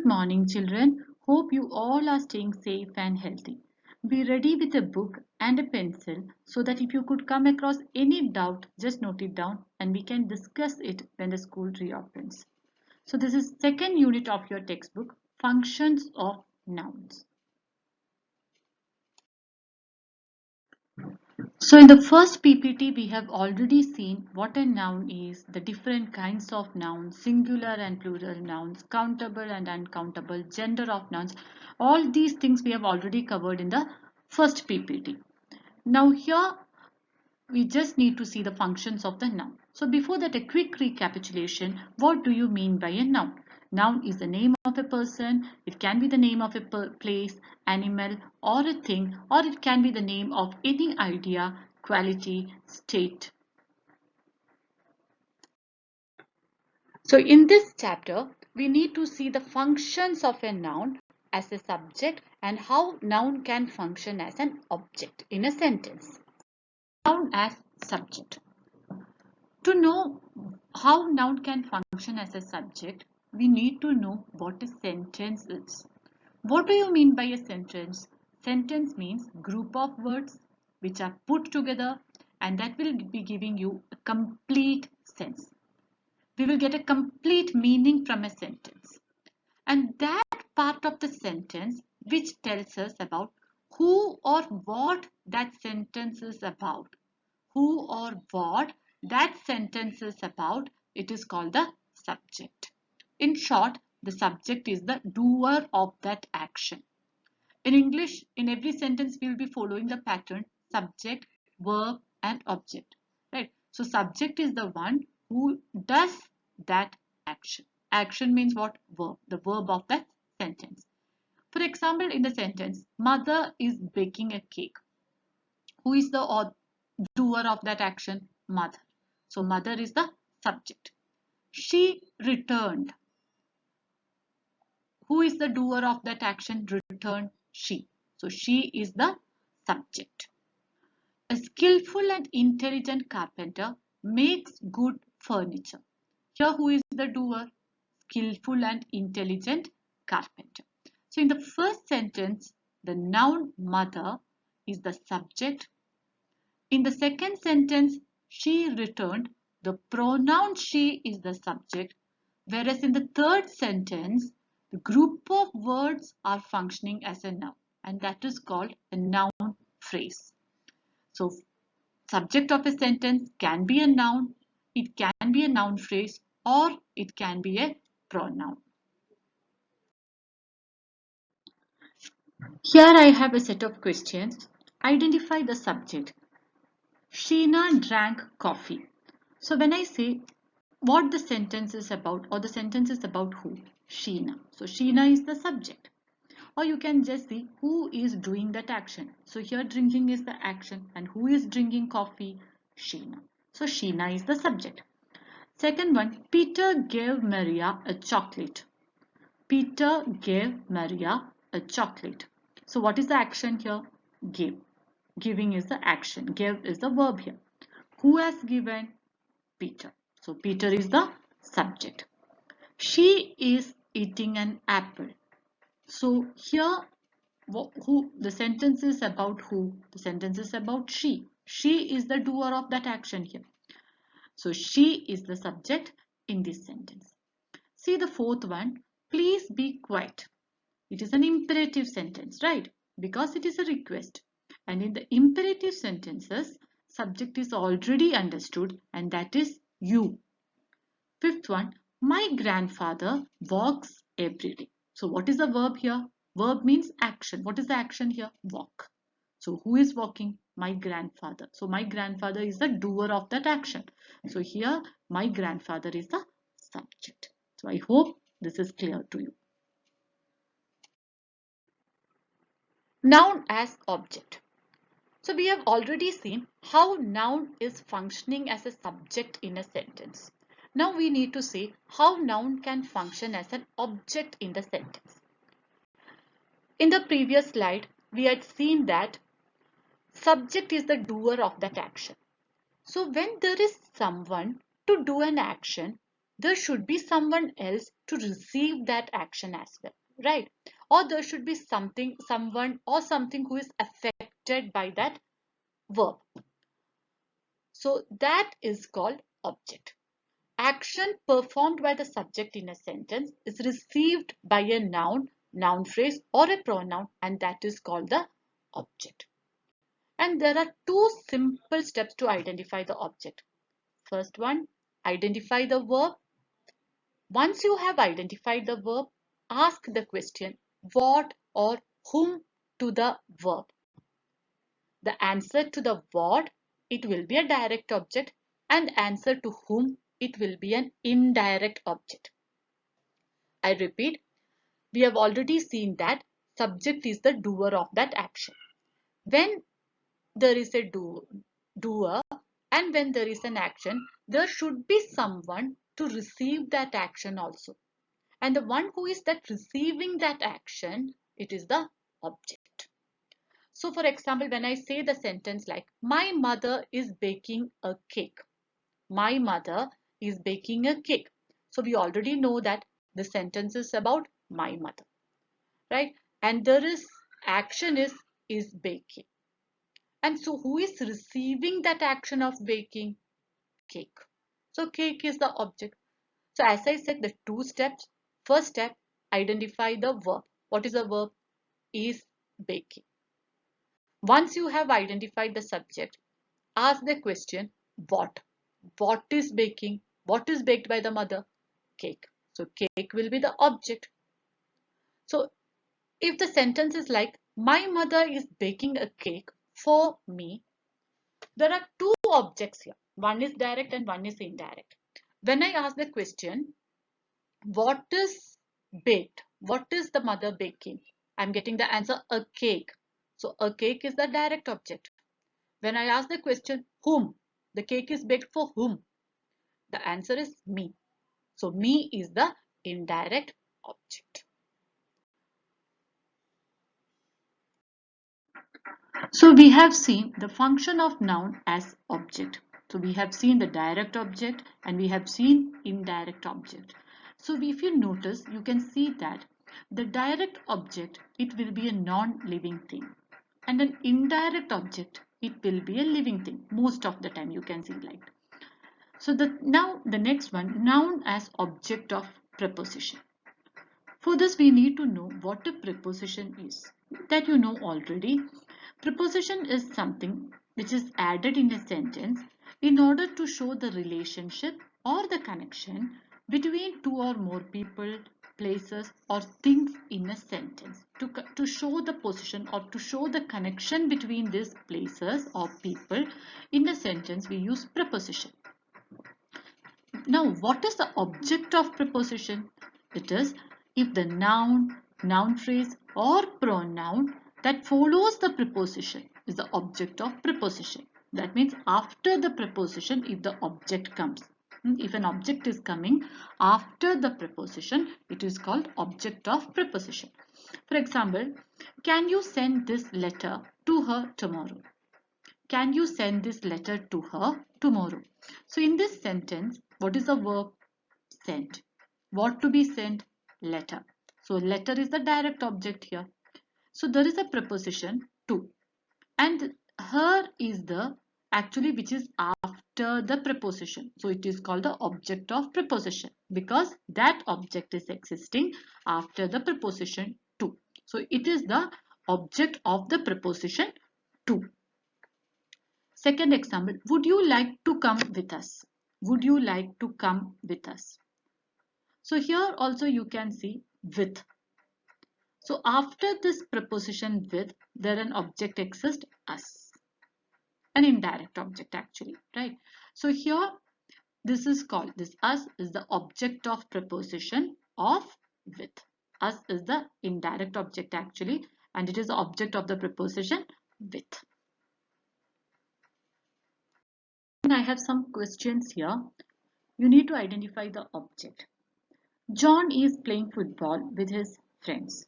Morning, children. Hope you all are staying safe and healthy. Be ready with a book and a pencil so that if you could come across any doubt, just note it down and we can discuss it when the school reopens. So this is second unit of your textbook, Functions of Nouns. So in the first PPT, we have already seen what a noun is, the different kinds of nouns, singular and plural nouns, countable and uncountable, gender of nouns. All these things we have already covered in the first PPT. Now here we just need to see the functions of the noun. So before that, a quick recapitulation. What do you mean by a noun? Noun is the name of a person. It can be the name of a place, animal, or a thing, or it can be the name of any idea, quality, state. So in this chapter, we need to see the functions of a noun as a subject and how noun can function as an object in a sentence. Noun as subject. To know how noun can function as a subject, we need to know what a sentence is. What do you mean by a sentence? Sentence means group of words which are put together and that will be giving you a complete sense. We will get a complete meaning from a sentence. And that part of the sentence which tells us about who or what that sentence is about. Who or what that sentence is about, it is called the subject. In short, the subject is the doer of that action. In English, in every sentence, we will be following the pattern subject, verb, and object. Right? So, subject is the one who does that action. Action means what? Verb. The verb of that sentence. For example, in the sentence, mother is baking a cake. Who is the doer of that action? Mother. So mother is the subject. She returned. Who is the doer of that action? Returned. She. So she is the subject. A skillful and intelligent carpenter makes good furniture. Here who is the doer? Skillful and intelligent carpenter. So in the first sentence, the noun mother is the subject. In the second sentence, she returned. The pronoun she is the subject. Whereas in the third sentence, the group of words are functioning as a noun. And that is called a noun phrase. So, subject of a sentence can be a noun. It can be a noun phrase or it can be a pronoun. Here I have a set of questions. Identify the subject. Sheena drank coffee. So when I say what the sentence is about or the sentence is about who? Sheena. So Sheena is the subject. Or you can just see who is doing that action. So here drinking is the action and who is drinking coffee? Sheena. So Sheena is the subject. Second one, Peter gave Maria a chocolate. Peter gave Maria a chocolate. So what is the action here? Give. Giving is the action. Give is the verb here. Who has given? Peter. So Peter is the subject. She is eating an apple. So here who the sentence is about who? The sentence is about she. She is the doer of that action here. So she is the subject in this sentence. See the fourth one. Please be quiet. It is an imperative sentence, right? Because it is a request. And in the imperative sentences, subject is already understood and that is you. Fifth one, my grandfather walks every day. So what is the verb here? Verb means action. What is the action here? Walk. So who is walking? My grandfather. So my grandfather is the doer of that action. So here my grandfather is the subject. So I hope this is clear to you. Noun as object. So we have already seen how noun is functioning as a subject in a sentence. Now we need to see how noun can function as an object in the sentence. In the previous slide, we had seen that subject is the doer of that action. So when there is someone to do an action, there should be someone else to receive that action as well, right? Or there should be someone or something who is affected by that verb. So that is called object. Action performed by the subject in a sentence is received by a noun phrase or a pronoun, and that is called the object. And there are two simple steps to identify the object. First one, identify the verb. Once you have identified the verb, ask the question what or whom to the verb. The answer to the what, it will be a direct object, and answer to whom, it will be an indirect object. I repeat, we have already seen that subject is the doer of that action. When there is a doer and when there is an action, there should be someone to receive that action also. And the one who is that receiving that action, it is the object. So for example, when I say the sentence like, my mother is baking a cake. My mother is baking a cake. So we already know that the sentence is about my mother, right? And there is action is baking. And so who is receiving that action of baking? Cake. So cake is the object. So as I said, the two steps. First step, identify the verb. What is the verb? Is baking. Once you have identified the subject, ask the question, what? What is baking? What is baked by the mother? Cake. So cake will be the object. So if the sentence is like, my mother is baking a cake for me, there are two objects here. One is direct and one is indirect. When I ask the question, what is baked? What is the mother baking? I'm getting the answer, a cake. So a cake is the direct object. When I ask the question, whom? The cake is baked for whom? The answer is me. So me is the indirect object. So we have seen the function of noun as object. So we have seen the direct object and we have seen indirect object. So if you notice, you can see that the direct object, it will be a non-living thing. And an indirect object, it will be a living thing. Most of the time you can see like. So now the next one, noun as object of preposition. For this we need to know what a preposition is. That you know already. Preposition is something which is added in a sentence in order to show the relationship or the connection between two or more people, places or things in a sentence. To show the position or to show the connection between these places or people in a sentence, we use preposition. Now, what is the object of preposition? It is if the noun phrase or pronoun that follows the preposition is the object of preposition. That means after the preposition, if the object comes. If an object is coming after the preposition, it is called object of preposition. For example, can you send this letter to her tomorrow? Can you send this letter to her tomorrow? So in this sentence, what is the verb? Send. What to be sent? Letter. So letter is the direct object here. So there is a preposition to, and her is the actually which is after the preposition. So it is called the object of preposition because that object is existing after the preposition to. So it is the object of the preposition to. Second example, would you like to come with us? Would you like to come with us? So here also you can see with. So after this preposition with, there an object exists, us. An indirect object actually, right? So here this is called, this us is the object of preposition of with. Us is the indirect object actually, and it is the object of the preposition with. I have some questions here. You need to identify the object. John is playing football with his friends.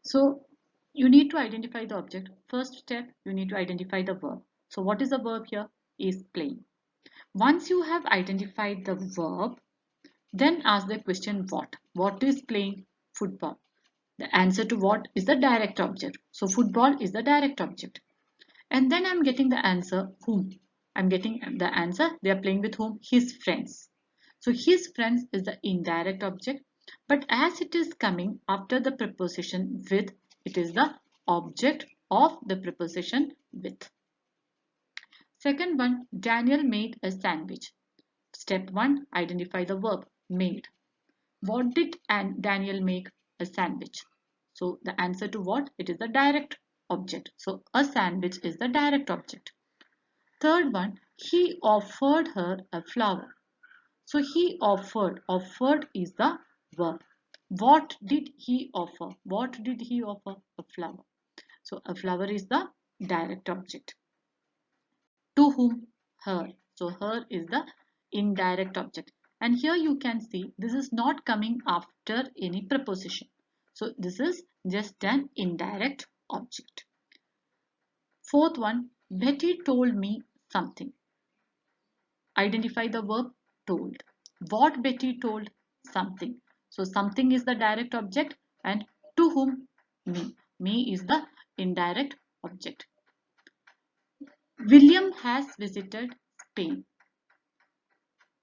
So you need to identify the object. First step, you need to identify the verb. So what is the verb here? Is playing. Once you have identified the verb, Then ask the question what? What is playing? Football. The answer to what is the direct object. So football is the direct object. And then I'm getting the answer whom. I'm getting the answer they are playing with whom? His friends. So his friends is the indirect object, but as it is coming after the preposition with, it is the object of the preposition with. Second one, Daniel made a sandwich. Step 1, identify the verb made. What did Daniel make? A sandwich. So the answer to what? It is the direct object. So a sandwich is the direct object. Third one, he offered her a flower. So he offered. Offered is the verb. What did he offer? What did he offer? A flower. So a flower is the direct object. To whom? Her. So her is the indirect object. And here you can see this is not coming after any preposition. So this is just an indirect object. Fourth one, Betty told me something. Identify the verb told. What Betty told? Something. So something is the direct object and to whom? Me. Me is the indirect object. William has visited Spain.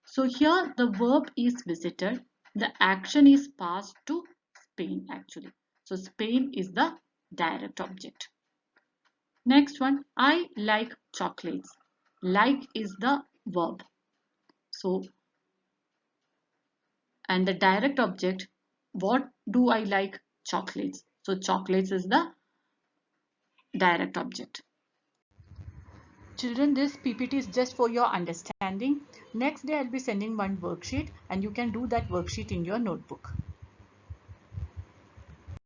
So here the verb is visited. The action is passed to Spain actually. So Spain is the direct object. Next one, I like chocolates. Like is the verb. So, and the direct object, what do I like? Chocolates. So chocolates is the direct object. Children, this PPT is just for your understanding. Next day I'll be sending one worksheet and you can do that worksheet in your notebook.